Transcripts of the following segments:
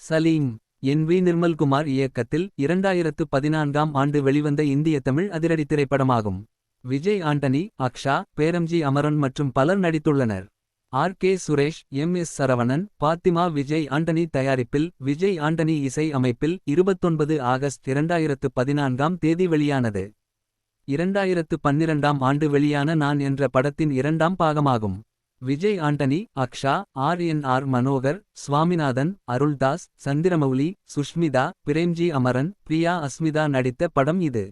சலீம். என். We. Nirmalkumar இயக்கத்தில் 2014ஆம் ஆண்டு வெளிவந்த இந்திய தமிழ் அதிரடி திரைப்படமாகும். விஜய் ஆண்டனி, அக்ஷா, பேரம்ஜி அமரன் மற்றும் பலர் நடித்துள்ளனர். ஆர். கே. சுரேஷ், எம். எஸ். சரவணன், பாத்திமா. விஜய் ஆண்டனி தயாரிப்பில் விஜய் ஆண்டனி இசை அமைப்பில் 29 ஆகஸ்ட் 2014ஆம் தேதி வெளியானது. 2012ஆம் ஆண்டு வெளியான நான் என்ற படத்தின் இரண்டாம் பாகமாகும். விஜய் ஆண்டனி, அக்ஷா, ஆர். என். ஆர். மனோகர், சுவாமிநாதன், அருள்தாஸ், சந்திரமௌலி, சுஷ்மிதா, பிரேம்ஜி அமரன், பிரியா அஸ்மிதா நடித்த படம் இது.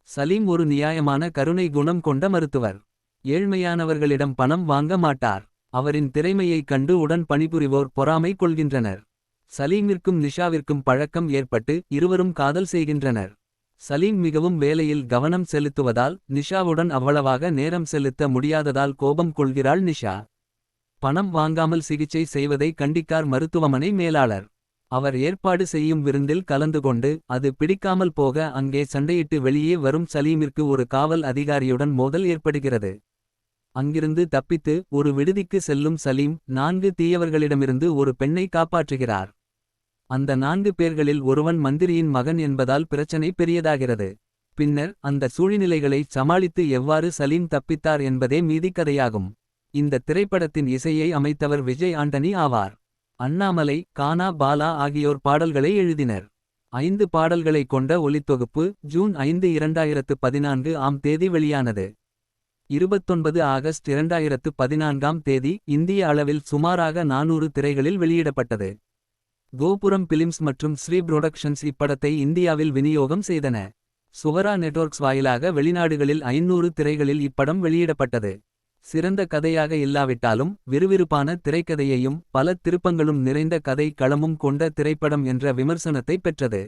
சலீம் ஒரு நியாயமான கருணை குணம் கொண்ட மருத்துவர். ஏழ்மையானவர்களிடம் பணம் வாங்க மாட்டார். அவரின் திறமையைக் கண்டு உடன் பணிபுரிவோர் பொறாமை கொள்கின்றனர். சலீமிற்கும் நிஷாவிற்கும் பழக்கம் ஏற்பட்டு இருவரும் காதல் செய்கின்றனர். சலீம் மிகவும் வேலையில் கவனம் செலுத்துவதால் நிஷாவுடன் அவ்வளவாக நேரம் செலுத்த முடியாததால் கோபம் கொள்கிறாள் நிஷா. பணம் வாங்காமல் சிகிச்சை செய்வதை கண்டிக்கார் மருத்துவமனை மேலாளர். அவர் ஏற்பாடு செய்யும் விருந்தில் கலந்து கொண்டு அது பிடிக்காமல் போக அங்கே சண்டையிட்டு வெளியே வரும் சலீமிற்கு ஒரு காவல் அதிகாரியுடன் மோதல் ஏற்படுகிறது. அங்கிருந்து தப்பித்து ஒரு விடுதிக்கு செல்லும் சலீம் 4 தீயவர்களிடமிருந்து ஒரு பெண்ணை காப்பாற்றுகிறார். அந்த 4 பேர்களில் ஒருவன் மந்திரியின் மகன் என்பதால் பிரச்சனை பெரியதாகிறது. பின்னர் அந்த சூழ்நிலைகளை சமாளித்து எவ்வாறு சலீம் தப்பித்தார் என்பதே மீதி கதையாகும். இந்த திரைப்படத்தின் இசையை அமைத்தவர் விஜய் ஆண்டனி ஆவார். அண்ணாமலை, கானா பாலா ஆகியோர் பாடல்களை எழுதினர். 5 பாடல்களை கொண்ட ஒலித்தொகுப்பு ஜூன் 5, 2014ஆம் தேதி வெளியானது. 29 ஆகஸ்ட் 2014ஆம் தேதி இந்திய அளவில் சுமாராக 400 திரைகளில் வெளியிடப்பட்டது. கோபுரம் பிலிம்ஸ் மற்றும் ஸ்ரீ புரொடக்ஷன்ஸ் இப்படத்தை இந்தியாவில் விநியோகம் செய்தன. சுவரா நெட்வொர்க்ஸ் வாயிலாக வெளிநாடுகளில் 500 திரைகளில் இப்படம் வெளியிடப்பட்டது. சிறந்த கதையாக இல்லாவிட்டாலும் விறுவிறுப்பான திரைக்கதையையும் பல திருப்பங்களும் நிறைந்த கதை களமும் கொண்ட திரைப்படம் என்ற விமர்சனத்தை பெற்றது.